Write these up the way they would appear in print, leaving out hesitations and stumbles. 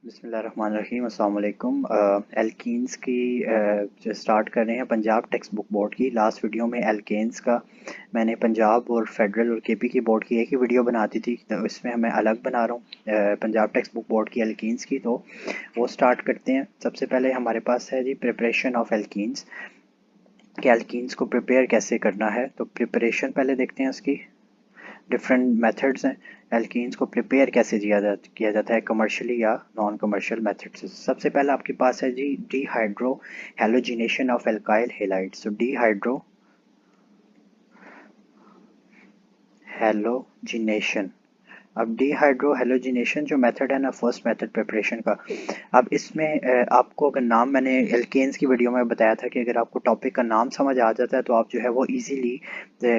बिस्मिल्लाहिर्रहमानिर्रहीम अस्सलाम वालेकुम। एल्कीन्स की जो स्टार्ट कर रहे हैं पंजाब टेक्स्ट बुक बोर्ड की। लास्ट वीडियो में एल्केन्स का मैंने पंजाब और फेडरल और केपी की बोर्ड की एक ही वीडियो बनाती थी, तो इसमें मैं अलग बना रहा हूँ पंजाब टेक्स्ट बुक बोर्ड की एल्कीन्स की। तो वो स्टार्ट करते हैं। सबसे पहले हमारे पास है जी प्रिपरेशन ऑफ एल्कीन्स, कि एल्कीन्स को प्रिपेयर कैसे करना है। तो प्रिपरेशन पहले देखते हैं उसकी। डिफरेंट मेथड्स हैं एल्कीन्स को प्रिपेयर कैसे किया जाता है कमर्शियली या नॉन कमर्शियल मेथड से। सबसे पहले आपके पास है जी dehydro halogenation of alkyl halides. तो डीहाइड्रो हेलोजिनेशन, अब डीहाइड्रो हेलोजिनेशन जो मेथड है ना, फर्स्ट मेथड प्रिपरेशन का। अब इसमें आपको अगर नाम, मैंने एल्केन्स की वीडियो में बताया था कि अगर आपको टॉपिक का नाम समझ आ जाता है तो आप जो है वो इजीली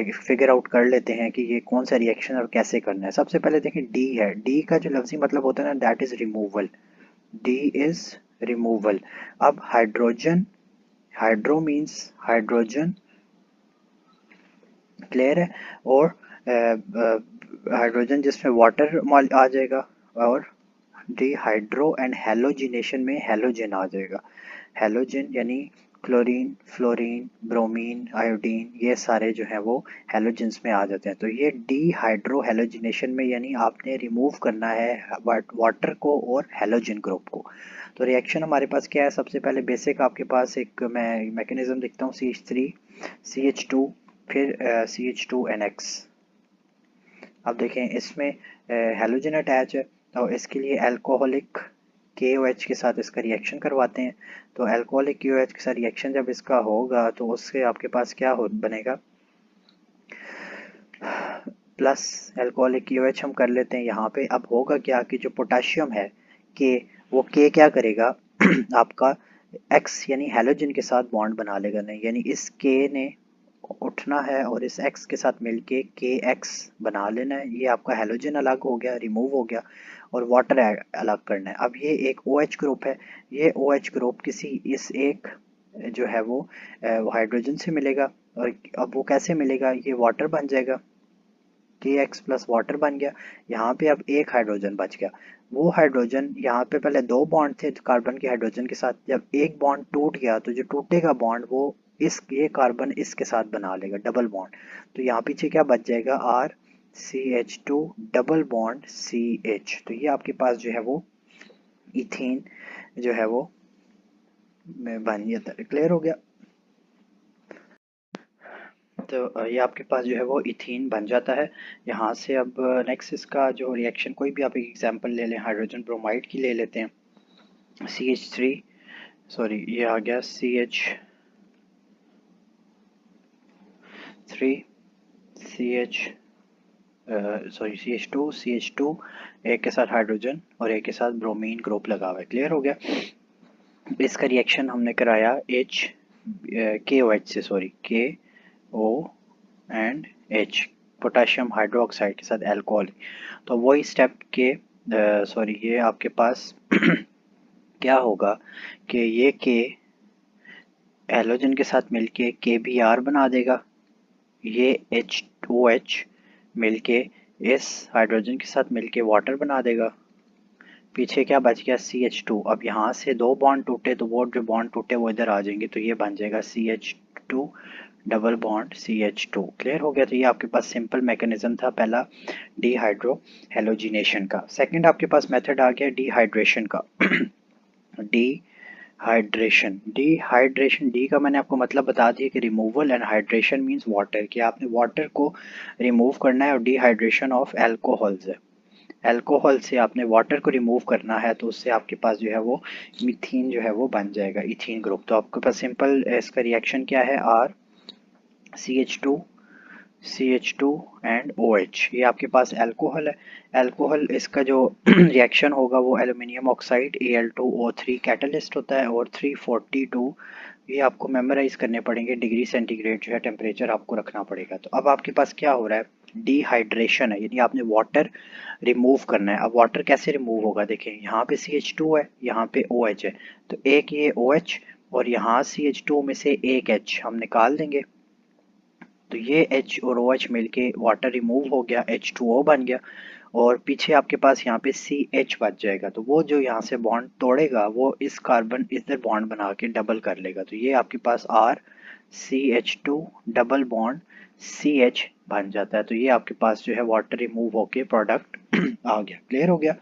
फिगर आउट कर लेते हैं कि ये कौन सा रिएक्शन और कैसे करना है। सबसे पहले देखें डी है, डी का जो लफ्जी मतलब होता है ना, that is removal. D is removal. अब hydrogen, hydro means hydrogen, clear है। और हाइड्रोजन जिसमें वाटर आ जाएगा, और डिहाइड्रो एंड हेलोजिनेशन में हेलोजन आ जाएगा। हेलोजन यानी क्लोरीन, फ्लोरीन, ब्रोमीन, आयोडीन, ये सारे जो हैं वो हेलोजेंस में आ जाते हैं। तो ये डिहाइड्रो हेलोजिनेशन में यानी आपने रिमूव करना है वाटर को और हेलोजन ग्रुप को। तो रिएक्शन हमारे पास क्या है, सबसे पहले बेसिक आपके पास एक मैं मैकेनिज्म दिखता हूँ, CH3 CH2 फिर CH2NX। अब देखें इसमें हेलोजन अटैच है, तो इसके लिए अल्कोहलिक KOH के साथ इसका रिएक्शन करवाते हैं। तो अल्कोहलिक KOH के साथ रिएक्शन जब इसका होगा तो उससे आपके पास क्या बनेगा, प्लस अल्कोहलिक KOH हम कर लेते हैं यहाँ पे। अब होगा क्या कि जो पोटाशियम है के, वो के क्या करेगा आपका X यानी हेलोजन के साथ बॉन्ड बना लेगा। नहीं यानी इस के ने उठना है और इस X के साथ मिलके KX बना लेना है। ये आपका हेलोजन अलग हो गया, रिमूव हो गया, और वाटर अलग करना है। अब ये एक OH ग्रुप है, ये OH ग्रुप किसी इस एक जो है वो हाइड्रोजन से मिलेगा। और अब वो कैसे मिलेगा, ये वाटर बन जाएगा, KX प्लस वाटर बन गया। यहाँ पे अब एक हाइड्रोजन बच गया। वो हाइड्रोजन, यहाँ पे पहले दो बॉन्ड थे कार्बन के हाइड्रोजन के साथ, जब एक बॉन्ड टूट गया तो जो टूटेगा बॉन्ड वो इस ये कार्बन इसके साथ बना लेगा डबल बॉन्ड। तो यहाँ पीछे क्या बच जाएगा, RCH2 डबल बॉन्ड CH। तो ये आपके पास जो है वो इथेन जो है वो बन जाता है। क्लियर हो गया। तो ये आपके पास जो है वो इथीन बन जाता है यहाँ से। अब नेक्स्ट इसका जो रिएक्शन, कोई भी आप एक एग्जांपल ले लें, हाइड्रोजन ब्रोमाइड की ले लेते हैं। CH3, सॉरी ये आ गया CH3 CH, सॉरी CH2 एक के साथ हाइड्रोजन और एक के साथ ब्रोमीन ग्रुप लगा हुआ है। क्लियर हो गया। इसका रिएक्शन हमने कराया KOH से, sorry KO and H, potassium hydroxide के साथ अल्कोहल। तो वही स्टेप के सॉरी ये आपके पास क्या होगा कि ये के हेलोजन के साथ मिलके KBr बना देगा, ये H2OH मिलके इस हाइड्रोजन के साथ मिलके वाटर बना देगा। पीछे क्या बच गया, CH2। अब यहाँ से दो बॉन्ड टूटे तो वो जो बॉन्ड टूटे वो इधर आ जाएंगे, तो ये बन जाएगा CH2 double bond CH2। Clear हो गया। तो ये आपके पास सिंपल मैकेनिज्म था पहला डीहाइड्रो हेलोजिनेशन का। सेकंड आपके पास मेथड आ गया डिहाइड्रेशन का। डिहाइड्रेशन, डिहाइड्रेशन डी का मैंने आपको मतलब बता दिया कि removal, and hydration means water, कि आपने वाटर को रिमूव करना है। और डिहाइड्रेशन ऑफ अल्कोहल्स है, अल्कोहल से आपने वाटर को रिमूव करना है, तो उससे आपके पास जो है वो मीथेन जो है वो बन जाएगा, इथीन ग्रुप। तो आपके पास सिंपल इसका रिएक्शन क्या है, CH2 एंड OH। ये आपके पास अल्कोहल है। अल्कोहल इसका जो रिएक्शन होगा वो एल्युमिनियम ऑक्साइड Al2O3 कैटलिस्ट होता है, और 342 ये आपको मेमोराइज करने पड़ेंगे, डिग्री सेंटीग्रेड जो है टेम्परेचर आपको रखना पड़ेगा। तो अब आपके पास क्या हो रहा है, डिहाइड्रेशन है, यानी आपने वाटर रिमूव करना है। अब वाटर कैसे रिमूव होगा, देखें यहाँ पे CH2 है, यहाँ पे OH है, तो एक ये OH और यहाँ CH2 में से एक H हम निकाल देंगे। तो ये H और OH मिलके वाटर रिमूव हो गया, H2O बन गया। और पीछे आपके पास यहाँ पे CH बच जाएगा। तो वो जो यहाँ से बॉन्ड तोड़ेगा वो इस कार्बन इधर बॉन्ड बना के डबल कर लेगा। तो ये आपके पास RCH2 डबल बॉन्ड CH बन जाता है। तो ये आपके पास जो है वाटर रिमूव होके प्रोडक्ट आ गया। क्लियर हो गया?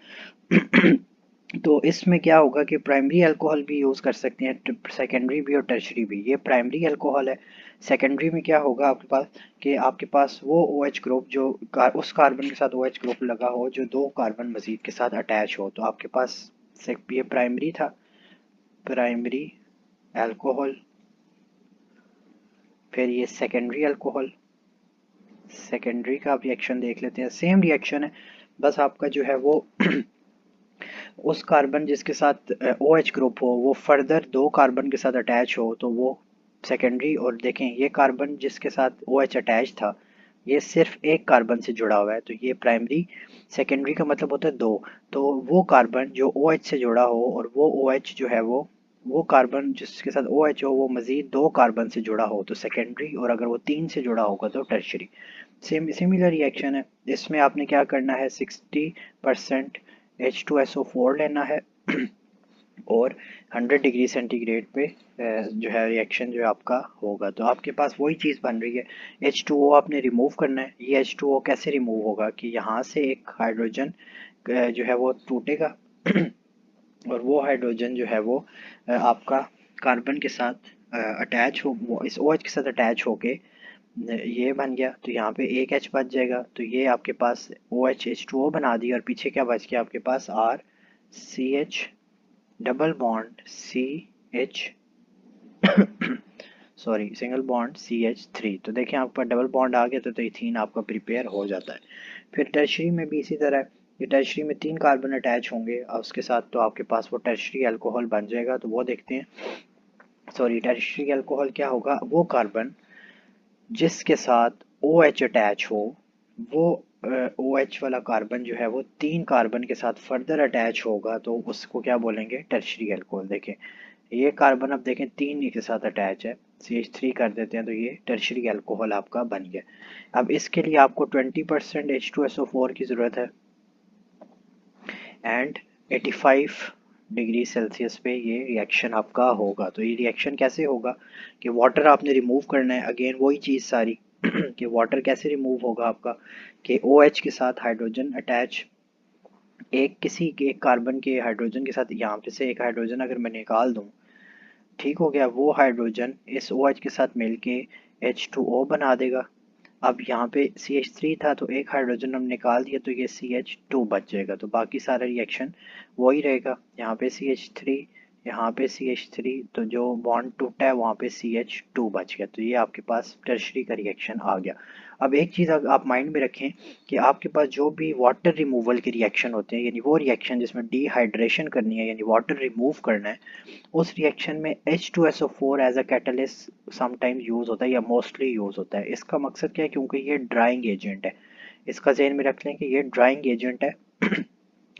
तो इसमें क्या होगा कि प्राइमरी अल्कोहल भी यूज़ कर सकते हैं, सेकेंडरी भी और टर्शरी भी। ये प्राइमरी अल्कोहल है। सेकेंडरी में क्या होगा आपके पास कि आपके पास वो OH ग्रुप जो उस कार्बन के साथ OH ग्रुप लगा हो जो दो कार्बन मजीद के साथ अटैच हो। तो आपके पास ये प्राइमरी था, प्राइमरी अल्कोहल। फिर ये सेकेंडरी अल्कोहल, सेकेंडरी का आप रिएक्शन देख लेते हैं। सेम रिएक्शन है, बस आपका जो है वो उस कार्बन जिसके साथ OH ग्रुप हो वो फर्दर दो कार्बन के साथ अटैच हो तो वो सेकेंडरी। और देखें ये कार्बन जिसके साथ OH अटैच था ये सिर्फ एक कार्बन से जुड़ा हुआ है तो ये प्राइमरी। सेकेंडरी का मतलब होता है दो। तो वो कार्बन जो OH से जुड़ा हो और वो OH जो है वो कार्बन जिसके साथ OH हो वो मज़ीद दो कार्बन से जुड़ा हो तो सेकेंडरी, और अगर वो तीन से जुड़ा होगा तो टर्शरी। सिमिलर रिएक्शन है। इसमें आपने क्या करना है, 60% H2SO4 लेना है और 100 डिग्री सेंटीग्रेड पे जो है रिएक्शन जो आपका होगा तो आपके पास वही चीज़ बन रही है। H2O आपने रिमूव करना है। ये H2O कैसे रिमूव होगा कि यहाँ से एक हाइड्रोजन जो है वो टूटेगा और वो हाइड्रोजन जो है वो आपका कार्बन के साथ अटैच हो, वो इस OH के साथ अटैच होके ये बन गया। तो यहाँ पे एक H बच जाएगा। तो ये आपके पास OH H2O बना दिया और पीछे क्या बच गया आपके पास RCH double bond CH sorry single bond CH3। तो देखें आपका डबल बॉन्ड आ गया तो इथीन आपका प्रिपेयर हो जाता है। फिर टर्शरी में भी इसी तरह है। ये टर्शरी में तीन कार्बन अटैच होंगे और उसके साथ तो आपके पास वो टर्शरी अल्कोहल बन जाएगा। तो वो देखते हैं। सॉरी, टर्शरी अल्कोहल क्या होगा, वो कार्बन जिसके साथ OH अटैच हो वो OH वाला कार्बन जो है वो तीन कार्बन के साथ फर्दर अटैच होगा तो उसको क्या बोलेंगे, टर्शरी अल्कोहल। देखें ये कार्बन अब देखें तीन के साथ अटैच है, CH3 कर देते हैं तो ये टर्शरी अल्कोहल आपका बन गया। अब इसके लिए आपको 20% H2SO4 की ज़रूरत है एंड 85 डिग्री सेल्सियस पे ये रिएक्शन आपका होगा। तो ये रिएक्शन कैसे होगा कि वाटर आपने रिमूव करना है। अगेन वही चीज़ सारी कि वाटर कैसे रिमूव होगा आपका कि OH के साथ हाइड्रोजन अटैच, किसी के एक कार्बन के हाइड्रोजन के साथ यहाँ पे से एक हाइड्रोजन अगर मैं निकाल दूँ, ठीक हो गया, वो हाइड्रोजन इस OH के साथ मिलके H2O बना देगा। अब यहाँ पे CH3 था तो एक हाइड्रोजन हम निकाल दिया तो ये CH2 बच जाएगा। तो बाकी सारा रिएक्शन वही रहेगा। यहाँ पे CH3, यहाँ पे CH3, तो जो बॉन्ड टूटा है वहाँ पे CH2 बच गया। तो ये आपके पास टर्शरी का रिएक्शन आ गया। अब एक चीज़ आप माइंड में रखें कि आपके पास जो भी वाटर रिमूवल के रिएक्शन होते हैं यानी वो रिएक्शन जिसमें डिहाइड्रेशन करनी है यानी वाटर रिमूव करना है, उस रिएक्शन में H2SO4 as a catalyst sometimes use होता है या मोस्टली यूज़ होता है। इसका मकसद क्या है, क्योंकि ये ड्राइंग एजेंट है। इसका ज़हन में रख लें कि ये ड्राइंग एजेंट है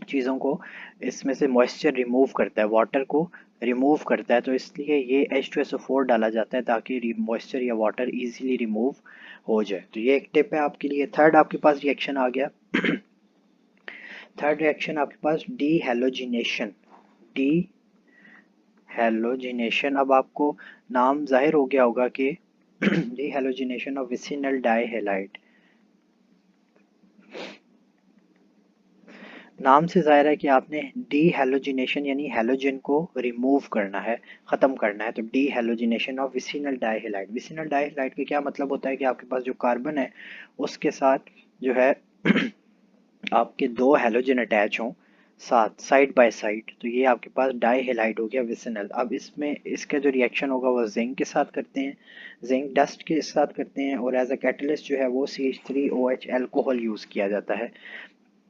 चीज़ों को इसमें से मॉइस्चर रिमूव करता है, वाटर को रिमूव करता है। तो इसलिए ये H2SO4 डाला जाता है ताकि मॉइस्चर या वाटर इजीली रिमूव हो जाए। तो ये एक टिप है आपके लिए। थर्ड आपके पास रिएक्शन आ गया थर्ड रिएक्शन आपके पास डी हेलोजिनेशन। डी हेलोजिनेशन, अब आपको नाम जाहिर हो गया होगा कि D halogenation of vicinal dihalide. नाम से जाहिर है कि आपने डी हेलोजिनेशन यानी हेलोजन को रिमूव करना है, ख़त्म करना है। तो D halogenation of vicinal dihalide. Vicinal dihalide का क्या मतलब होता है कि आपके पास जो कार्बन है उसके साथ जो है आपके दो हेलोजन अटैच हों साथ साइड बाय साइड, तो ये आपके पास डाई हेलाइड हो गया विसिनल। अब इसमें इसका जो रिएक्शन होगा वो जिंक के साथ करते हैं, जिंक डस्ट के साथ करते हैं और एज अ कैटलिस्ट जो है वो CH3OH अल्कोहल यूज़ किया जाता है।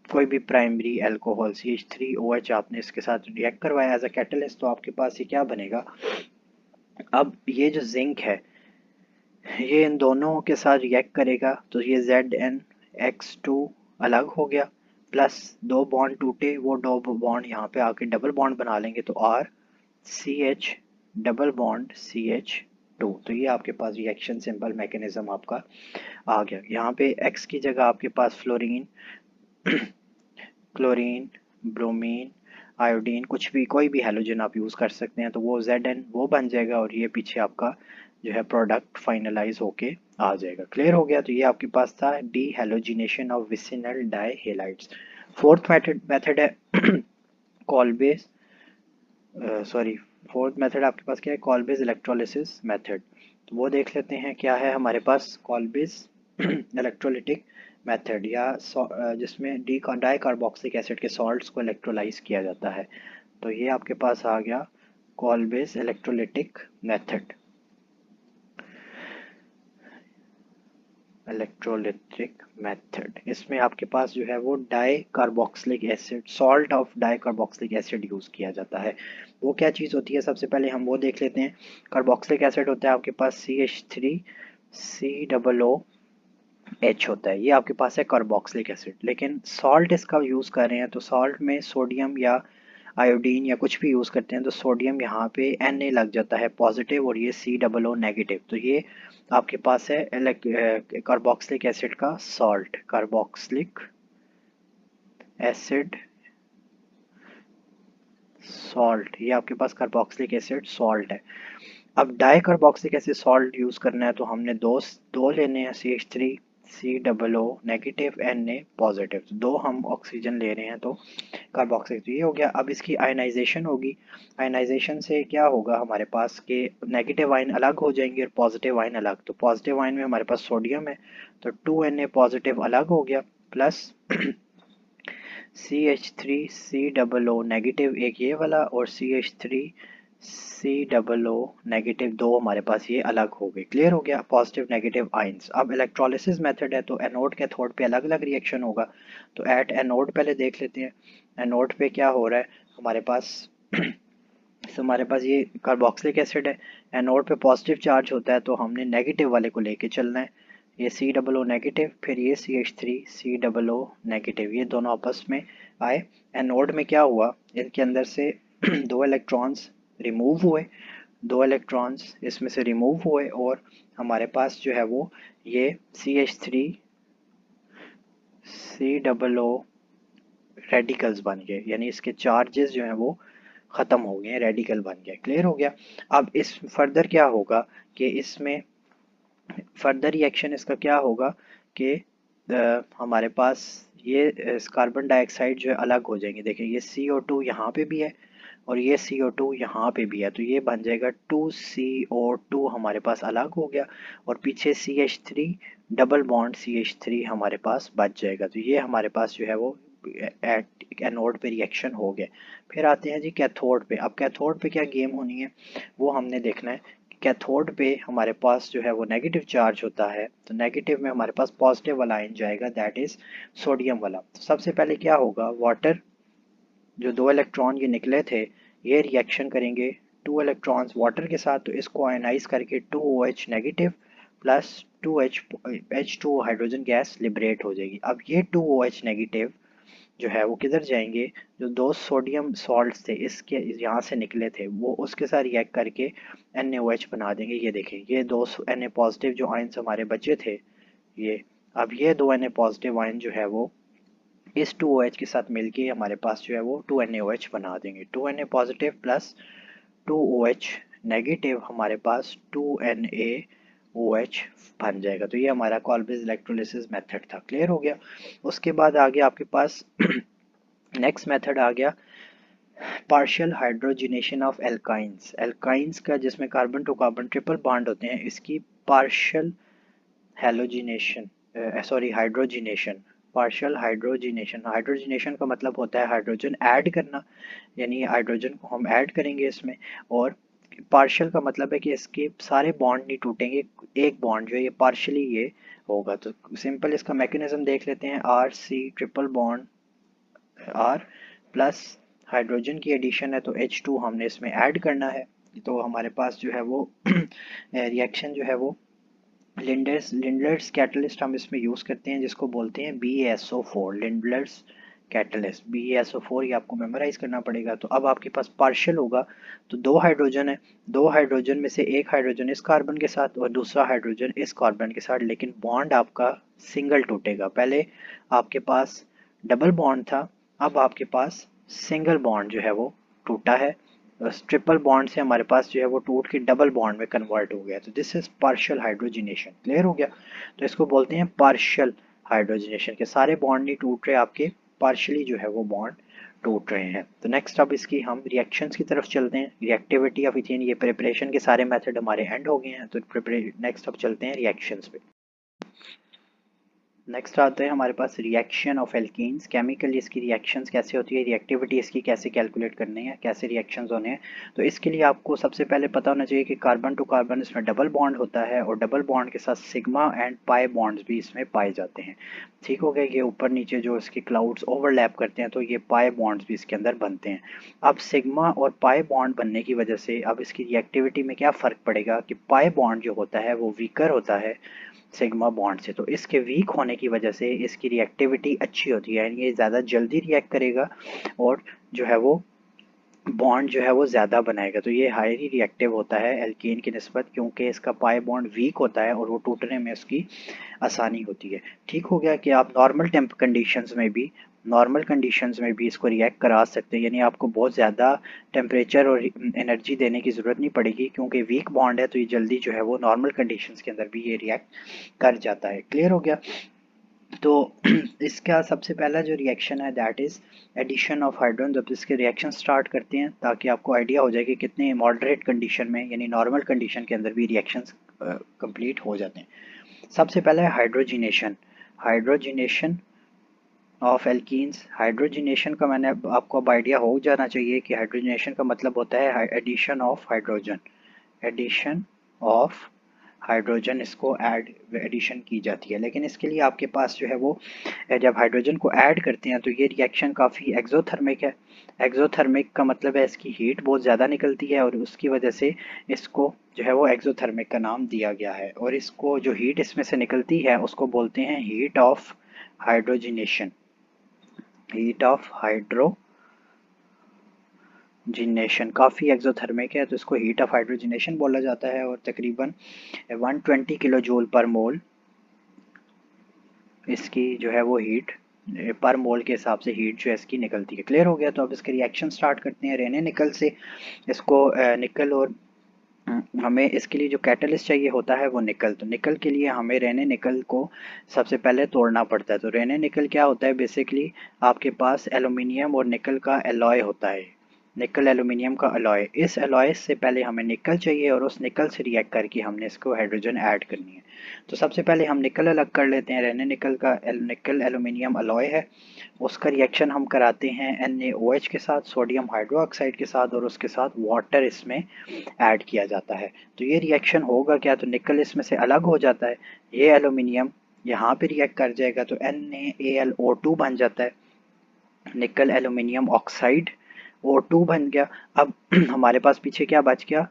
कोई भी प्राइमरी अल्कोहल CH3OH आपने इसके साथ रिएक्ट करवाया एज अ कैटलिस्ट तो आपके पास ये क्या बनेगा। अब ये जो जिंक है ये इन दोनों के साथ रिएक्ट करेगा तो ये ZnX2 अलग हो गया, प्लस दो बॉन्ड टूटे वो दो बॉन्ड यहाँ पे आके डबल बॉन्ड बना लेंगे तो RCH डबल बॉन्ड CH2। तो ये आपके पास रिएक्शन सिंपल मैकेनिज्म आपका आ गया। यहाँ पे X की जगह आपके पास फ्लोरीन क्लोरीन, ब्रोमीन, आयोडीन, कुछ भी कोई भी हैलोजन आप यूज़ कर सकते हैं, तो वो Zn वो बन जाएगा और ये पीछे आपका जो है प्रोडक्ट फाइनलाइज होके आ जाएगा। क्लियर हो गया? तो ये आपके पास था D halogenation of vicinal die halides. Fourth method है कॉल्बेज, सॉरी, फोर्थ मेथड आपके पास क्या है? कॉल्बेज इलेक्ट्रोलिसिस मेथड। तो वो देख लेते हैं क्या है हमारे पास कॉल्बेज इलेक्ट्रोलिटिक मेथड, या जिसमें डी डाई कार्बोक्सिलिक एसिड के सॉल्ट्स को इलेक्ट्रोलाइज किया जाता है। तो ये आपके पास आ गया कॉल्बेज इलेक्ट्रोलिटिक मेथड, इलेक्ट्रोलिटिक मेथड। इसमें आपके पास जो है वो di carboxylic acid, salt of di carboxylic acid use किया जाता है। वो क्या चीज़ होती है? सबसे पहले हम वो देख लेते हैं। कार्बोक्सिलिक एसिड होता है आपके पास CH3 COOH होता है, ये आपके पास है कार्बोक्सिलिक एसिड। लेकिन सॉल्ट इसका यूज़ कर रहे हैं तो सॉल्ट में सोडियम या आयोडीन या कुछ भी यूज़ करते हैं तो सोडियम यहाँ पे Na लग जाता है पॉजिटिव और ये COO नेगेटिव। तो ये आपके पास है कार्बोक्सिलिक एसिड का सॉल्ट, कार्बोक्सिलिक एसिड सॉल्ट, ये आपके पास कार्बोक्सिलिक एसिड सॉल्ट है। अब di carboxylic acid salt use करना है तो हमने दो लेने हैं, CH3 COO negative Na positive. दो हम ऑक्सीजन ले रहे हैं तो कार्बोक्सिलिक, तो ये हो गया। अब इसकी आयनाइजेशन होगी। आयनाइजेशन से क्या होगा हमारे पास के नेगेटिव आयन अलग हो जाएंगे और पॉजिटिव आयन अलग। तो पॉजिटिव आयन में हमारे पास सोडियम है तो 2Na पॉजिटिव अलग हो गया, प्लस CH3 COO नेगेटिव एक ये वाला और CH3 COO नेगेटिव दो हमारे पास ये अलग हो गए। क्लियर हो गया? Positive negative ions. अब इलेक्ट्रोलिसिस मेथड है तो एनोड कैथोड पे अलग अलग रिएक्शन होगा। तो एट एनोड पहले देख लेते हैं। एनोड पे क्या हो रहा है हमारे पास हमारे पास ये कार्बोक्सिलिक एसिड है, एनोड पे पॉजिटिव चार्ज होता है तो हमने नेगेटिव वाले को लेके चलना है। ये COO नेगेटिव, फिर ये CH3 COO नेगेटिव, ये दोनों आपस में आए। एनोड में क्या हुआ, इनके अंदर से दो इलेक्ट्रॉन्स रिमूव हुए, दो इलेक्ट्रॉन्स इसमें से रिमूव हुए और हमारे पास जो है वो ये CH3 COO रेडिकल्स बन गए, यानी इसके चार्जेस जो हैं वो ख़त्म हो गए, रेडिकल बन गया। क्लियर हो गया? अब इस फर्दर क्या होगा कि इसमें फर्दर रिएक्शन इसका क्या होगा कि हमारे पास ये कार्बन डाइऑक्साइड जो है अलग हो जाएंगे। देखिए ये CO2 यहाँ पे भी है और ये CO2 यहाँ पे भी है, तो ये बन जाएगा 2CO2 हमारे पास अलग हो गया और पीछे CH3 डबल बॉन्ड CH3 हमारे पास बच जाएगा। तो ये हमारे पास जो है वो एनोड पे रिएक्शन हो गया। फिर आते हैं जी कैथोड पे। अब कैथोड पे क्या गेम होनी है वो हमने देखना है। कैथोड पे हमारे पास जो है वो नेगेटिव चार्ज होता है, तो नेगेटिव में हमारे पास पॉजिटिव वाला आयन जाएगा, दैट इज सोडियम वाला। तो सबसे पहले क्या होगा, वाटर जो दो इलेक्ट्रॉन ये निकले थे ये रिएक्शन करेंगे टू इलेक्ट्रॉन्स वाटर के साथ, तो इसको आयनाइज करके 2OH negative plus 2H2 hydrogen gas liberate हो जाएगी। अब ये 2OH नेगेटिव जो है वो किधर जाएंगे, जो दो सोडियम सॉल्ट्स थे इसके यहाँ से निकले थे वो उसके साथ रिएक्ट करके NaOH बना देंगे। ये देखें ये दो Na पॉजिटिव जो आयन्स हमारे बचे थे ये, अब ये दो Na पॉजिटिव आयन जो है वो इस 2OH के साथ मिलके हमारे पास जो है वो 2NaOH बना देंगे। 2Na positive plus 2OH negative हमारे पास 2NaOH बन जाएगा। तो ये हमारा कॉल्बेज इलेक्ट्रोलिसिस मेथड था। क्लियर हो गया? उसके बाद आगे आपके पास नेक्स्ट मेथड आ गया partial hydrogenation of alkynes. Alkynes का जिसमें carbon to carbon triple bond होते हैं इसकी partial halogenation, sorry hydrogenation, partial hydrogenation. Hydrogenation का मतलब होता है हाइड्रोजन ऐड करना, यानी हाइड्रोजन को हम ऐड करेंगे इसमें। और पार्शियल का मतलब है कि इसके सारे बॉन्ड नहीं टूटेंगे, एक बॉन्ड जो है ये पार्शियली ये होगा। तो सिंपल इसका मैकेनिज्म देख लेते हैं। RC triple bond R plus hydrogen की एडिशन है तो H2 हमने इसमें ऐड करना है। तो हमारे पास जो है वो रिएक्शन जो है वो लिंडलर्स कैटलिस्ट हम इसमें यूज़ करते हैं जिसको बोलते हैं BaSO4, लिंडलर्स कैटलिस्ट BaSO4, ये आपको मेमोराइज करना पड़ेगा। तो अब आपके पास पार्शियल होगा तो दो हाइड्रोजन है, दो हाइड्रोजन में से एक हाइड्रोजन इस कार्बन के साथ और दूसरा हाइड्रोजन इस कार्बन के साथ, लेकिन बॉन्ड आपका सिंगल टूटेगा। पहले आपके पास डबल बॉन्ड था अब आपके पास सिंगल बॉन्ड जो है वो टूटा है, ट्रिपल बॉन्ड से हमारे पास जो है वो टूट के डबल बॉन्ड में कन्वर्ट हो गया। तो this is partial hydrogenation. Clear हो गया? तो इसको बोलते हैं पार्शियल हाइड्रोजिनेशन के सारे बॉन्ड नहीं टूट रहे आपके, पार्शियली जो है वो बॉन्ड टूट रहे हैं। तो नेक्स्ट अब इसकी हम रिएक्शंस की तरफ चलते हैं। रिएक्टिविटी ऑफ इथेन, ये प्रिपरेशन के सारे मेथड हमारे एंड हो गए हैं, तो नेक्स्ट अब चलते हैं रिएक्शंस पे। नेक्स्ट आते हैं हमारे पास रिएक्शन ऑफ एल्कीन्स। केमिकली इसकी रिएक्शंस कैसे होती है, रिएक्टिविटी इसकी कैसे कैलकुलेट करनी है, कैसे रिएक्शंस होने हैं। तो इसके लिए आपको सबसे पहले पता होना चाहिए कि कार्बन टू कार्बन इसमें डबल बॉन्ड होता है, और डबल बॉन्ड के साथ सिग्मा एंड पाई बॉन्ड्स भी इसमें पाए जाते हैं। ठीक हो गया? ये ऊपर नीचे जो इसके क्लाउड्स ओवरलैप करते हैं तो ये पाई बॉन्ड्स भी इसके अंदर बनते हैं। अब सिग्मा और पाई बॉन्ड बनने की वजह से अब इसकी रिएक्टिविटी में क्या फ़र्क पड़ेगा कि पाई बॉन्ड जो होता है वो वीकर होता है सिग्मा बॉन्ड से, तो इसके वीक होने की वजह से इसकी रिएक्टिविटी अच्छी होती है, यानी ये ज़्यादा जल्दी रिएक्ट करेगा और जो है वो बॉन्ड जो है वो ज़्यादा बनाएगा। तो ये हाईली रिएक्टिव होता है एल्कीन की निस्बत, क्योंकि इसका पाई बॉन्ड वीक होता है और वो टूटने में उसकी आसानी होती है। ठीक हो गया? कि आप नॉर्मल कंडीशंस में भी इसको रिएक्ट करा सकते हैं, यानी आपको बहुत ज़्यादा टेम्परेचर और एनर्जी देने की ज़रूरत नहीं पड़ेगी, क्योंकि वीक बॉन्ड है तो ये जल्दी जो है वो नॉर्मल कंडीशंस के अंदर भी ये रिएक्ट कर जाता है। क्लियर हो गया? तो इसका सबसे पहला जो रिएक्शन है that is addition of hydrogen. जब इसके रिएक्शन स्टार्ट करते हैं ताकि आपको आइडिया हो जाए कि कितने मॉडरेट कंडीशन में यानी नॉर्मल कंडीशन के अंदर भी रिएक्शंस कंप्लीट हो जाते हैं। सबसे पहला है hydrogenation. Hydrogenation of alkenes. Hydrogenation का मैंने आपको अब आइडिया हो जाना चाहिए कि हाइड्रोजिनेशन का मतलब होता है addition of hydrogen. Addition of hydrogen, इसको एडिशन की जाती है, लेकिन इसके लिए आपके पास जो है वो जब हाइड्रोजन को ऐड करते हैं तो ये रिएक्शन काफ़ी एक्सोथर्मिक है। एक्सोथर्मिक का मतलब है इसकी हीट बहुत ज़्यादा निकलती है और उसकी वजह से इसको जो है वो एक्सोथर्मिक का नाम दिया गया है। और इसको जो हीट इसमें से निकलती है उसको बोलते हैं heat of hydrogenation. Heat of hydrogenation काफ़ी एक्सोथर्मिक है तो इसको हीट ऑफ हाइड्रोजिनेशन बोला जाता है, और तकरीबन 120 किलो जूल पर मोल इसकी जो है वो हीट पर मोल के हिसाब से हीट जो है इसकी निकलती है। क्लियर हो गया? तो अब इसके रिएक्शन स्टार्ट करते हैं रेने निकल से। इसको निकल और हमें इसके लिए जो कैटलिस्ट चाहिए होता है वो निकल। तो निकल के लिए हमें रेने निकल को सबसे पहले तोड़ना पड़ता है। तो रेने निकल क्या होता है, बेसिकली आपके पास एल्यूमिनियम और निकल का एलॉय होता है, निकल एल्यूमिनियम का अलॉय। इस अलॉय से पहले हमें निकल चाहिए और उस निकल से रिएक्ट करके हमने इसको हाइड्रोजन ऐड करनी है। तो सबसे पहले हम निकल अलग कर लेते हैं। रेने निकल का निकल एल्यूमिनियम अलॉय है, उसका रिएक्शन हम कराते हैं NaOH के साथ, सोडियम हाइड्रोक्साइड के साथ, और उसके साथ वाटर इसमें ऐड किया जाता है। तो ये रिएक्शन होगा क्या, तो निकल इसमें से अलग हो जाता है, ये एल्यूमिनियम यहाँ पे रिएक्ट कर जाएगा तो NaAlO2 बन जाता है, निकल एल्यूमिनियम ऑक्साइड O2 बन गया। अब हमारे पास पीछे क्या बच गया,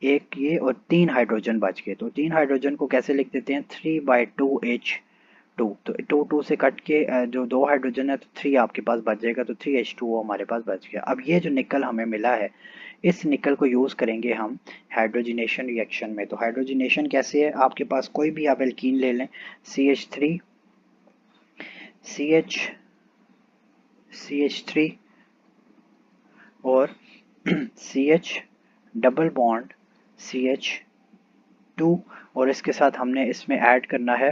एक ये और 3 हाइड्रोजन बच गए। तो 3 हाइड्रोजन को कैसे लिख देते हैं, 3/2H2। तो 2 से कट के जो 2 हाइड्रोजन है तो 3 आपके पास बच जाएगा, तो 3H2O हमारे पास बच गया। अब ये जो निकल हमें मिला है इस निकल को यूज़ करेंगे हम हाइड्रोजिनेशन रिएक्शन में। तो हाइड्रोजिनेशन कैसे है, आपके पास कोई भी आप एल्कीन ले लें, CH3 CH CH3 और CH डबल बॉन्ड CH2, और इसके साथ हमने इसमें ऐड करना है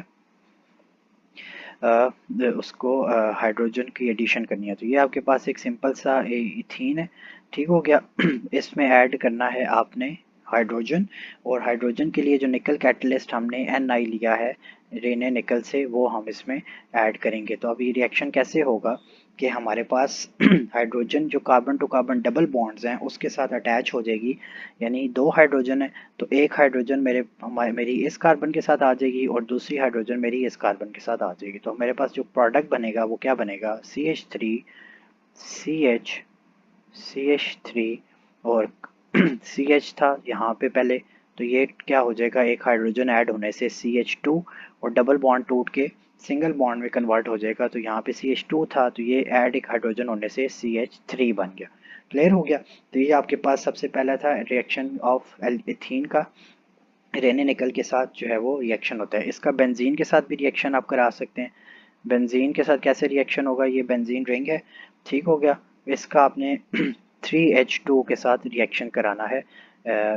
उसको हाइड्रोजन की एडिशन करनी है। तो ये आपके पास एक सिंपल सा इथीन है। ठीक हो गया? इसमें ऐड करना है आपने हाइड्रोजन, और हाइड्रोजन के लिए जो निकल कैटलिस्ट हमने Ni लिया है रेने निकल से वो हम इसमें ऐड करेंगे। तो अब ये रिएक्शन कैसे होगा कि हमारे पास हाइड्रोजन जो carbon to carbon double bonds हैं उसके साथ अटैच हो जाएगी, यानी 2 हाइड्रोजन है तो एक हाइड्रोजन मेरी इस कार्बन के साथ आ जाएगी और दूसरी हाइड्रोजन मेरी इस कार्बन के साथ आ जाएगी। तो मेरे पास जो प्रोडक्ट बनेगा वो क्या बनेगा, CH3 CH CH3 और CH था यहाँ पे पहले, तो ये क्या हो जाएगा, एक हाइड्रोजन ऐड होने से CH2 और डबल बॉन्ड टूट के सिंगल बॉन्ड में कन्वर्ट हो जाएगा। तो यहाँ पे CH2 था तो ये ऐड एक हाइड्रोजन होने से CH3 बन गया। क्लियर हो गया? तो ये आपके पास सबसे पहला था रिएक्शन ऑफ एथीन का, रेने निकल के साथ जो है वो रिएक्शन होता है। इसका बेंजीन के साथ भी रिएक्शन आप करा सकते हैं। बेंजीन के साथ कैसे रिएक्शन होगा, ये बेंजीन रिंग है ठीक हो गया। इसका आपने 3H2 के साथ रिएक्शन कराना है।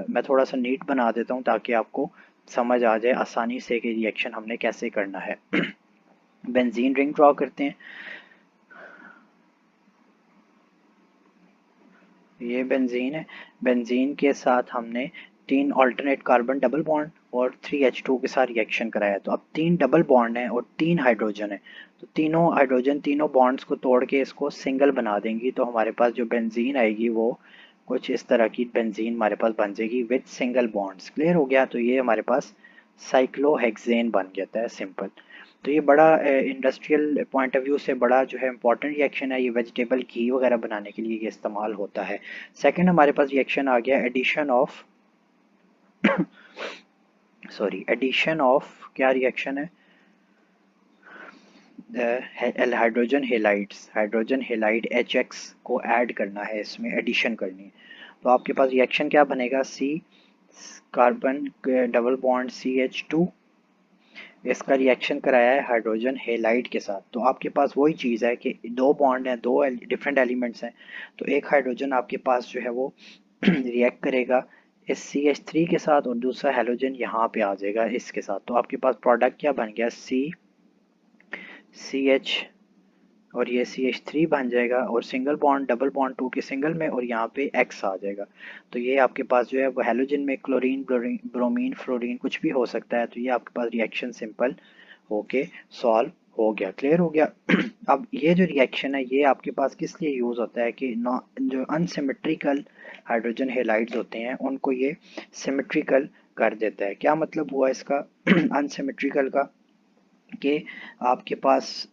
मैं थोड़ा सा नीट बना देता हूँ ताकि आपको समझ आ जाए आसानी से कि रिएक्शन हमने कैसे करना है। बेंजीन रिंग ड्रॉ करते हैं। ये बेंजीन है। बेंजीन के साथ हमने 3 अल्टरनेट कार्बन डबल बॉन्ड और 3H2 के साथ रिएक्शन कराया। तो अब 3 डबल बॉन्ड हैं और 3 हाइड्रोजन है। तो तीनों हाइड्रोजन तीनों बॉन्ड्स को तोड़ के इसको सिंगल बना देंगी। तो हमारे पास जो बेंजीन आएगी वो कुछ इस तरह की बेंजीन हमारे पास बन जाएगी विद सिंगल बॉन्ड्स। क्लियर हो गया। तो ये हमारे पास साइक्लोहेक्सेन बन जाता है सिंपल। तो ये बड़ा इंडस्ट्रियल पॉइंट ऑफ व्यू से बड़ा जो है इंपॉर्टेंट रिएक्शन है। ये वेजिटेबल घी वगैरह बनाने के लिए ये इस्तेमाल होता है। सेकंड हमारे पास रिएक्शन आ गया addition of sorry addition of क्या रिएक्शन है, hydrogen halides. Hydrogen halide HX को ऐड करना है, इसमें एडिशन करनी है। तो आपके पास रिएक्शन क्या बनेगा, C carbon double bond CH2, इसका रिएक्शन कराया है हाइड्रोजन हेलाइड के साथ। तो आपके पास वही चीज़ है कि दो बॉन्ड हैं, दो डिफरेंट एलिमेंट्स हैं। तो एक हाइड्रोजन आपके पास जो है वो रिएक्ट करेगा इस CH3 के साथ और दूसरा हाइड्रोजन यहाँ पे आ जाएगा इसके साथ। तो आपके पास प्रोडक्ट क्या बन गया, CH और ये CH3 बन जाएगा और सिंगल बॉन्ड डबल बॉन्ड टूट के सिंगल में और यहाँ पे X आ जाएगा। तो ये आपके पास जो है वो हैलोजन में क्लोरीन ब्रोमीन फ्लोरीन कुछ भी हो सकता है। तो ये आपके पास रिएक्शन सिंपल ओके सॉल्व हो गया। क्लियर हो गया। अब ये जो रिएक्शन है ये आपके पास किस लिए यूज़ होता है कि जो अनसिमेट्रिकल हाइड्रोजन हेलाइड्स होते हैं उनको ये सिमेट्रिकल कर देता है। क्या मतलब हुआ इसका अनसिमेट्रिकल का, कि आपके पास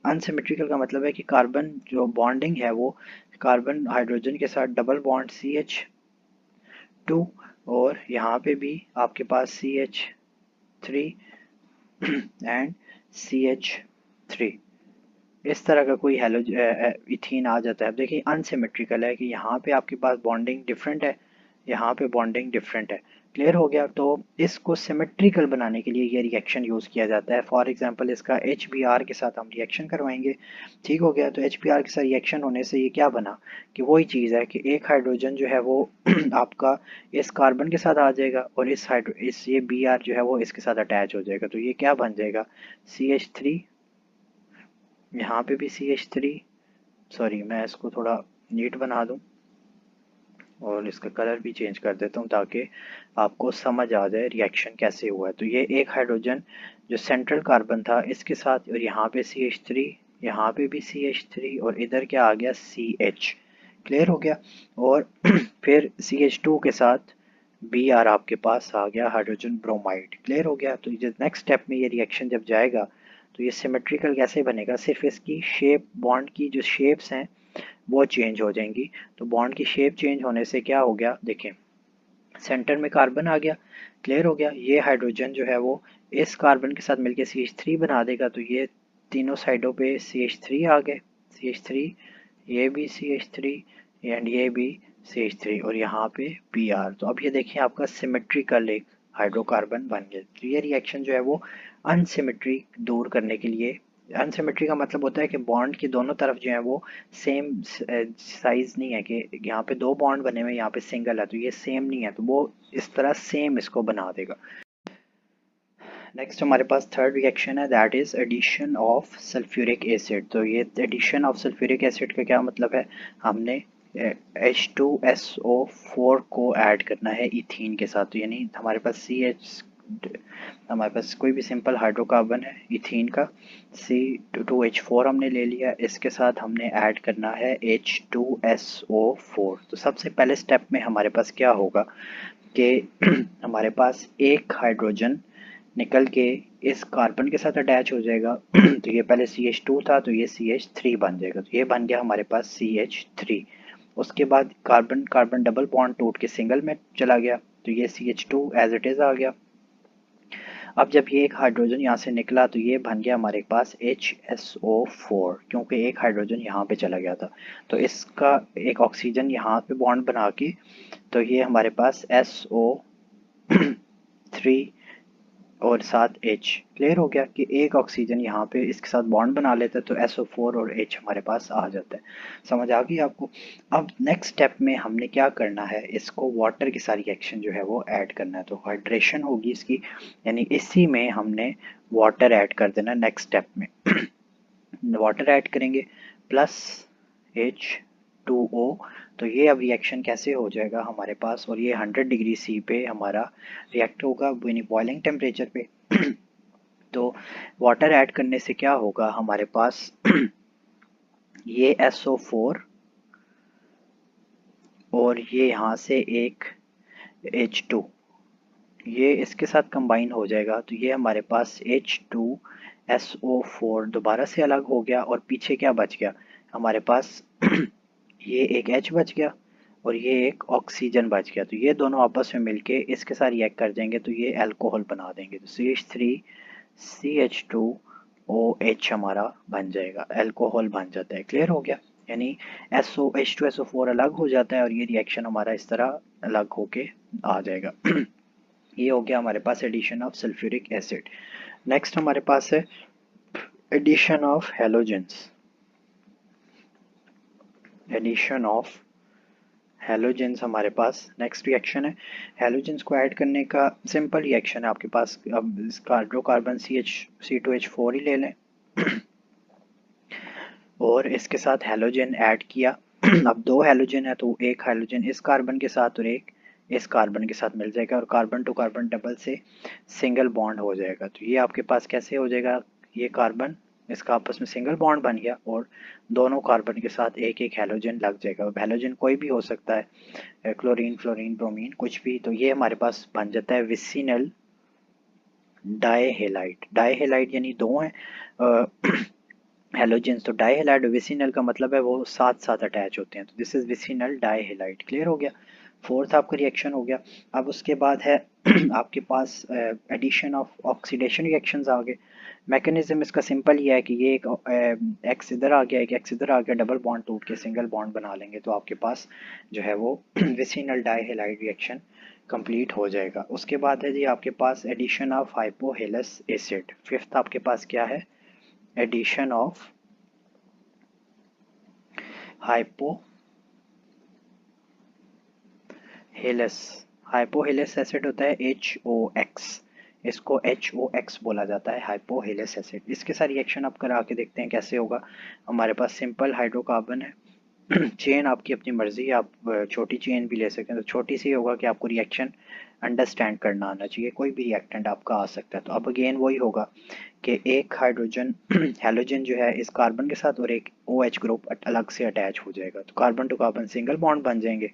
अनसिमेट्रिकल का मतलब है कि कार्बन जो बॉन्डिंग है वो कार्बन हाइड्रोजन के साथ डबल बॉन्ड CH2 और यहाँ पे भी आपके पास CH3 एंड CH3 इस तरह का कोई हेलो इथीन आ जाता है। अब देखिए अनसिमेट्रिकल है कि यहाँ पे आपके पास बॉन्डिंग डिफरेंट है, यहाँ पे बॉन्डिंग डिफरेंट है। क्लियर हो गया। तो इसको सिमेट्रिकल बनाने के लिए ये रिएक्शन यूज़ किया जाता है। फॉर एग्जांपल इसका HBr के साथ हम रिएक्शन करवाएंगे। ठीक हो गया। तो HBr के साथ रिएक्शन होने से ये क्या बना कि वही चीज़ है कि एक हाइड्रोजन जो है वो आपका इस कार्बन के साथ आ जाएगा और इस ये Br जो है वो इसके साथ अटैच हो जाएगा। तो ये क्या बन जाएगा, CH3, यहाँ पे भी CH3। सॉरी मैं इसको थोड़ा नीट बना दूँ और इसका कलर भी चेंज कर देता हूँ ताकि आपको समझ आ जाए रिएक्शन कैसे हुआ है। तो ये एक हाइड्रोजन जो सेंट्रल कार्बन था इसके साथ और यहाँ पे CH3, यहाँ पे भी CH3 और इधर क्या आ गया CH। क्लियर हो गया। और फिर CH2 के साथ Br आपके पास आ गया हाइड्रोजन ब्रोमाइड। क्लियर हो गया। तो ये नेक्स्ट स्टेप में ये रिएक्शन जब जाएगा तो ये सिमेट्रिकल कैसे बनेगा, सिर्फ इसकी शेप बॉन्ड की जो शेप्स हैं वो चेंज हो जाएंगी। तो बॉन्ड की शेप चेंज होने से क्या हो गया, देखें सेंटर में कार्बन आ गया। क्लियर हो गया। ये हाइड्रोजन जो है वो इस कार्बन के साथ मिलके CH3 बना देगा। तो ये तीनों साइडों पे CH3 आ गए, CH3, ये भी CH3 एंड ये भी CH3 और यहाँ पे Br। तो अब ये देखिए आपका सिमेट्रिकल एक हाइड्रोकार्बन बन गया। तो ये रिएक्शन जो है वो अनसिमेट्री दूर करने के लिए, अनसिमेट्री का मतलब होता है कि बॉन्ड की दोनों तरफ जो है वो सेम साइज नहीं है, कि यहाँ पे दो बॉन्ड बने हुए यहाँ पे सिंगल है तो ये सेम नहीं है, तो वो इस तरह सेम इसको बना देगा। नेक्स्ट हमारे पास थर्ड रिएक्शन है that is addition of sulphuric acid. तो ये एडिशन ऑफ सल्फ्यूरिक एसिड का क्या मतलब है, हमने H2SO4 को ऐड करना है इथीन के साथ। तो यानी हमारे पास हमारे पास कोई भी सिंपल हाइड्रोकार्बन है इथीन का, C2H4 हमने ले लिया, इसके साथ हमने ऐड करना है H2SO4। तो सबसे पहले स्टेप में हमारे पास क्या होगा कि हमारे पास एक हाइड्रोजन निकल के इस कार्बन के साथ अटैच हो जाएगा। तो ये पहले CH2 था तो ये CH3 बन जाएगा। तो ये बन गया हमारे पास CH3। उसके बाद कार्बन कार्बन डबल बॉन्ड टूट के सिंगल में चला गया तो ये CH2 एज इट इज़ आ गया। अब जब ये एक हाइड्रोजन यहाँ से निकला तो ये बन गया हमारे पास HSO4, क्योंकि एक हाइड्रोजन यहाँ पे चला गया था। तो इसका एक ऑक्सीजन यहाँ पे बॉन्ड बना के तो ये हमारे पास SO3 और साथ H। क्लियर हो गया कि एक ऑक्सीजन यहाँ पे इसके साथ बॉन्ड बना लेता है तो SO4 और H हमारे पास आ जाता है। समझ आ गई आपको? अब नेक्स्ट स्टेप में हमने क्या करना है, इसको वाटर की सारी रिएक्शन जो है वो ऐड करना है, तो हाइड्रेशन होगी इसकी, यानी इसी में हमने वाटर ऐड कर देना नेक्स्ट स्टेप में। वाटर ऐड करेंगे प्लस H2O, तो ये अब रिएक्शन कैसे हो जाएगा हमारे पास, और ये 100 डिग्री सी पे हमारा रिएक्ट होगा यानी बॉइलिंग टेम्परेचर पे। तो वाटर ऐड करने से क्या होगा हमारे पास ये SO4 और ये यहाँ से एक H2 ये इसके साथ कंबाइन हो जाएगा, तो ये हमारे पास H2SO4 दोबारा से अलग हो गया, और पीछे क्या बच गया हमारे पास ये एक H बच गया और ये एक ऑक्सीजन बच गया, तो ये दोनों आपस में मिलके इसके साथ रिएक्ट कर देंगे तो ये अल्कोहल बना देंगे, तो CH3CH2OH हमारा बन जाएगा, अल्कोहल बन जाता है। क्लियर हो गया? यानी H2SO4 अलग हो जाता है और ये रिएक्शन हमारा इस तरह अलग होके आ जाएगा। ये हो गया हमारे पास addition of sulphuric acid. Next हमारे पास है addition of halogens. Addition of halogens हमारे पास नेक्स्ट रिएक्शन है। हैलोजेंस को ऐड करने का सिंपल रिएक्शन है आपके पास। अब इसका हाइड्रोकार्बन C2H4 ही ले लें और इसके साथ हैलोजन ऐड किया। अब दो हैलोजन है तो एक हैलोजन इस कार्बन के साथ और एक इस कार्बन के साथ मिल जाएगा और कार्बन टू कार्बन डबल से सिंगल बॉन्ड हो जाएगा। तो ये आपके पास कैसे हो जाएगा, ये कार्बन इसका आपस में सिंगल बॉन्ड बन गया और दोनों कार्बन के साथ एक एक हैलोजन लग जाएगा। अब हैलोजन कोई भी हो सकता है, क्लोरीन फ्लोरीन ब्रोमीन कुछ भी, तो ये हमारे पास बन जाता है विसिनल डाइहेलाइड। डाइहेलाइड यानी दो हैं हेलोजेंस, तो डाइहेलाइड विसिनल का मतलब है वो साथ साथ अटैच होते हैं, तो this is vicinal dihalide. Clear हो गया? फोर्थ आपका रिएक्शन हो गया। अब उसके बाद है आपके पास एडिशन ऑफ ऑक्सीडेशन रिएक्शंस आ गए। मैकेनिज्म इसका सिंपल ही है कि ये एक एक्स इधर आ गया एक एक्स इधर आ गया, डबल बॉन्ड टूट के सिंगल बॉन्ड बना लेंगे तो आपके पास जो है वो विसिनल डाइहेलाइड रिएक्शन कंप्लीट हो जाएगा। उसके बाद है जी आपके पास addition of hypohalous acid. Fifth आपके पास क्या है, addition of hypohalous. Hypohalous acid होता है HOX, इसको HOX बोला जाता है हाइपोहेलस एसिड। इसके साथ रिएक्शन आप करा के देखते हैं कैसे होगा। हमारे पास सिंपल हाइड्रोकार्बन है चेन आपकी अपनी मर्जी है, आप छोटी चेन भी ले सकते हैं, तो छोटी सी होगा कि आपको रिएक्शन अंडरस्टैंड करना आना चाहिए, कोई भी रिएक्टेंट आपका आ सकता है। तो अब अगेन वही होगा कि एक हाइड्रोजन हैलोजन जो है इस कार्बन के साथ और एक OH ग्रुप अलग से अटैच हो जाएगा, तो carbon to carbon single bond बन जाएंगे।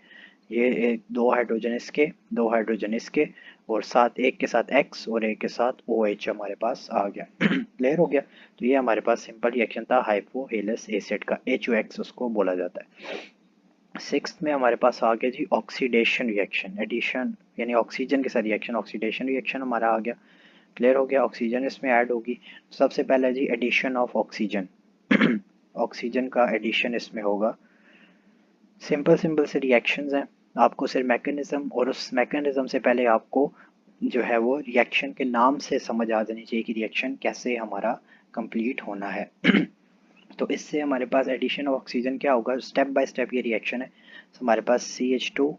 ये एक दो हाइड्रोजन इसके दो हाइड्रोजन इसके और साथ एक के साथ X और एक के साथ OH हमारे पास आ गया। क्लियर हो गया? तो ये हमारे पास सिंपल रिएक्शन था हाइपोहेलस एसिड का, HOX उसको बोला जाता है। सिक्स्थ में हमारे पास आ गया जी ऑक्सीडेशन रिएक्शन। एडिशन यानी ऑक्सीजन के साथ रिएक्शन, ऑक्सीडेशन रिएक्शन हमारा आ गया। क्लियर हो गया? ऑक्सीजन इसमें ऐड होगी। सबसे पहले जी एडिशन ऑफ ऑक्सीजन ऑक्सीजन का एडिशन इसमें होगा। सिंपल सिंपल से रिएक्शंस हैं, आपको सिर्फ मैकेनिज्म और उस मैकेनिज्म से पहले आपको जो है वो रिएक्शन के नाम से समझ आ जानी चाहिए कि रिएक्शन कैसे हमारा कंप्लीट होना है। तो इससे हमारे पास एडिशन ऑफ ऑक्सीजन क्या होगा, स्टेप बाय स्टेप ये रिएक्शन है। तो हमारे पास CH2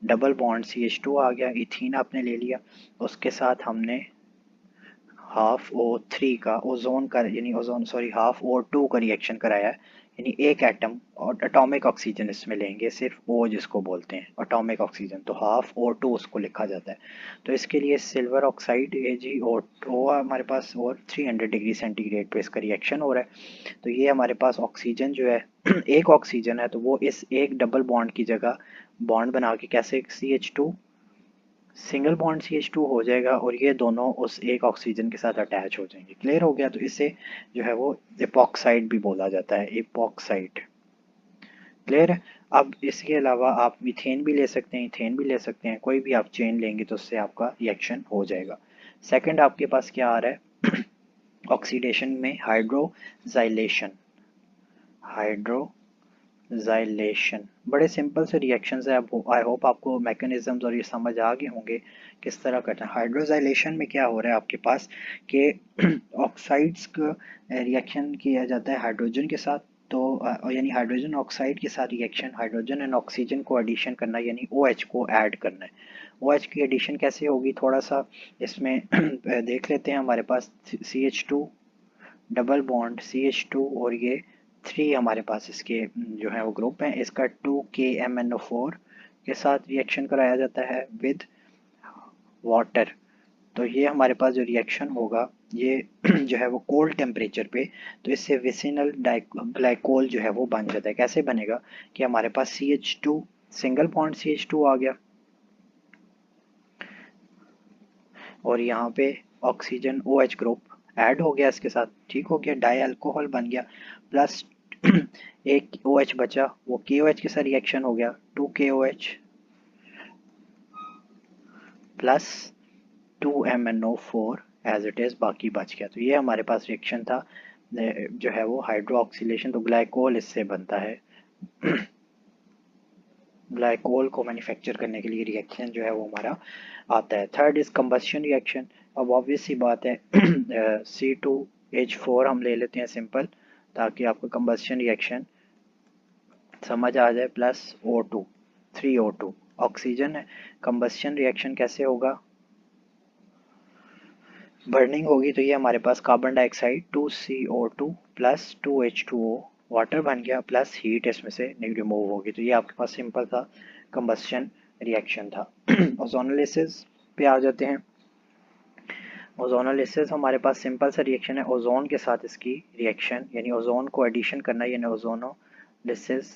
डबल बॉन्ड CH2 आ गया, इथीन आपने ले लिया, उसके साथ हमने हाफ O3 का ओजोन का यानी ओजोन सॉरी हाफ O2 का रिएक्शन कराया है, यानी एक एटम और एटॉमिक ऑक्सीजन इसमें लेंगे, सिर्फ O जिसको बोलते हैं एटॉमिक ऑक्सीजन, तो हाफ O2 उसको लिखा जाता है। तो इसके लिए सिल्वर ऑक्साइड AgO हमारे पास और 300 डिग्री सेंटीग्रेड पे इसका रिएक्शन हो रहा है। तो ये हमारे पास ऑक्सीजन जो है एक ऑक्सीजन है तो वो इस एक डबल बॉन्ड की जगह बॉन्ड बना के कैसे CH2 सिंगल बॉन्ड CH2 हो जाएगा और ये दोनों उस एक ऑक्सीजन के साथ अटैच हो जाएंगे। क्लियर हो गया? तो इसे जो है वो एपॉक्साइड भी बोला जाता है, एपॉक्साइड। क्लियर है? अब इसके अलावा आप मीथेन भी ले सकते हैं, इथेन भी ले सकते हैं, कोई भी आप चेन लेंगे तो उससे आपका रिएक्शन हो जाएगा। सेकंड आपके पास क्या आ रहा है ऑक्सीडेशन में हाइड्रोजाइलेशन। हाइड्रोजाइलेशन हाइड्रोजाइलेशन बड़े सिंपल से रिएक्शंस है। अब आई होप आपको मैकेनिज्म्स और ये समझ आ गए होंगे किस तरह करना है। हाइड्रोजाइलेशन में क्या हो रहा है आपके पास कि ऑक्साइड्स का रिएक्शन किया जाता है हाइड्रोजन के साथ। तो यानी हाइड्रोजन ऑक्साइड के साथ रिएक्शन, हाइड्रोजन एंड ऑक्सीजन को एडिशन करना यानी OH को ऐड करना है। OH की एडिशन कैसे होगी थोड़ा सा इसमें देख लेते हैं। हमारे पास CH2 डबल बॉन्ड CH2 और ये 3 हमारे पास इसके जो है वो ग्रुप हैं। इसका 2KMnO4 के साथ रिएक्शन कराया जाता है विद वाटर। तो ये हमारे पास जो रिएक्शन होगा ये जो है वो कोल्ड टेम्परेचर पे, तो इससे विसिनल ग्लाइकोल जो है वो बन जाता है। कैसे बनेगा कि हमारे पास CH2 सिंगल बॉन्ड CH2 आ गया और यहाँ पे ऑक्सीजन OH ग्रुप ऐड हो गया इसके साथ, ठीक हो गया, डाई अल्कोहल बन गया। प्लस एक OH बचा, वो KOH के साथ रिएक्शन हो गया 2KOH plus 2MnO4 as it is बाकी बच गया। तो ये हमारे पास रिएक्शन था जो है वो हाइड्रोक्सिलेशन। तो ग्लाइकोल इससे बनता है। ग्लाइकोल को मैन्युफैक्चर करने के लिए रिएक्शन जो है वो हमारा आता है। Third is combustion reaction. अब ऑब्वियस सी बात है C2H4 हम ले लेते हैं सिंपल, ताकि आपको कंबस्शन रिएक्शन समझ आ जाए। प्लस O2 3O2 ऑक्सीजन है। कंबस्शन रिएक्शन कैसे होगा, बर्निंग होगी। तो ये हमारे पास carbon dioxide 2CO2 plus 2H2O water बन गया, प्लस हीट इसमें से रिमूव होगी। तो ये आपके पास सिंपल सा कंबस्शन रिएक्शन था। ओजोनोलिसिस पे आ जाते हैं। ओजोनोलिसिस हमारे पास सिंपल सा रिएक्शन है ओजोन के साथ इसकी रिएक्शन, यानी ओजोन को एडिशन करना, यानी ओजोनोलिसिस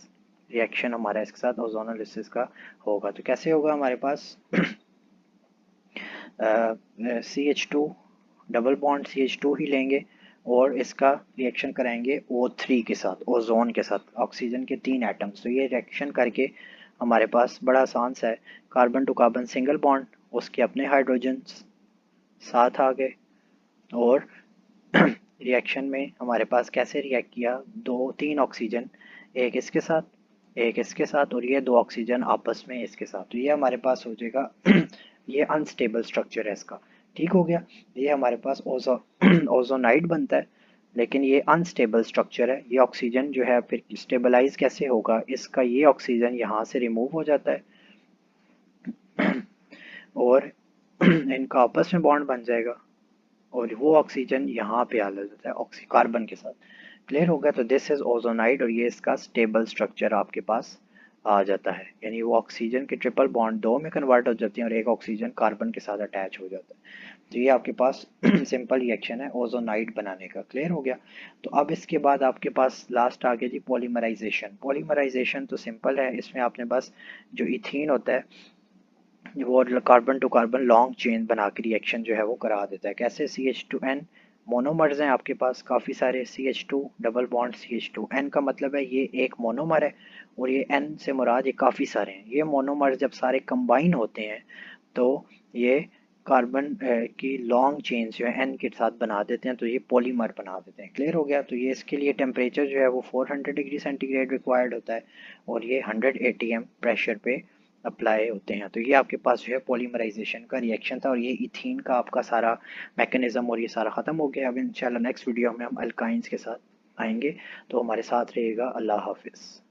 रिएक्शन हमारा इसके साथ ओजोनोलिसिस का होगा। तो कैसे होगा हमारे पास CH2 डबल बॉन्ड CH2 ही लेंगे और इसका रिएक्शन कराएंगे O3 के साथ, ओजोन के साथ, ऑक्सीजन के 3 एटम्स। तो ये रिएक्शन करके हमारे पास बड़ा आसान सा है, carbon to carbon single bond, उसके अपने हाइड्रोजन साथ आ गए और रिएक्शन में हमारे पास कैसे रिएक्ट किया, 2-3 ऑक्सीजन एक इसके साथ एक इसके साथ और ये 2 ऑक्सीजन आपस में इसके साथ। तो ये हमारे पास हो जाएगा ये अनस्टेबल स्ट्रक्चर है इसका, ठीक हो गया। ये हमारे पास ओजोनाइड बनता है, लेकिन ये अनस्टेबल स्ट्रक्चर है। ये ऑक्सीजन जो है फिर स्टेबलाइज कैसे होगा, इसका ये ऑक्सीजन यहाँ से रिमूव हो जाता है और इनका आपस में बॉन्ड बन जाएगा और वो ऑक्सीजन यहाँ पे आ जाता है ऑक्सी कार्बन के साथ। क्लियर हो गया। तो दिस इज ओजोनाइड और ये इसका स्टेबल स्ट्रक्चर आपके पास आ जाता है, यानी वो ऑक्सीजन के ट्रिपल बॉन्ड 2 में कन्वर्ट हो जाती हैं और एक ऑक्सीजन कार्बन के साथ अटैच हो जाता है। तो ये आपके पास सिंपल रिएक्शन है ओजोनाइड बनाने का। क्लियर हो गया। तो अब इसके बाद आपके पास लास्ट आ गया जी पॉलीमराइजेशन। पॉलीमराइजेशन तो सिंपल है, इसमें आपने बस जो इथीन होता है वो carbon to carbon long chain बना के रिएक्शन जो है वो करा देता है। कैसे, CH2N मोनोमर्स हैं आपके पास काफ़ी सारे, CH2 डबल बॉन्ड CH2N का मतलब है ये एक मोनोमर है और ये N से मुराद ये काफ़ी सारे हैं। ये मोनोमर्स जब सारे कंबाइन होते हैं तो ये कार्बन की लॉन्ग चेन जो है N के साथ बना देते हैं, तो ये पॉलीमर बना देते हैं। क्लियर हो गया। तो ये इसके लिए टेम्परेचर जो है वो 400 डिग्री सेंटीग्रेड रिक्वायर्ड होता है और ये 100 ATM प्रेशर पे अप्लाई होते हैं। तो ये आपके पास जो है पॉलीमराइजेशन का रिएक्शन था और ये इथीन का आपका सारा मैकेनिज्म और ये सारा ख़त्म हो गया। अब इंशाल्लाह नेक्स्ट वीडियो में हम अल्काइंस के साथ आएंगे, तो हमारे साथ रहिएगा। अल्लाह हाफिज़।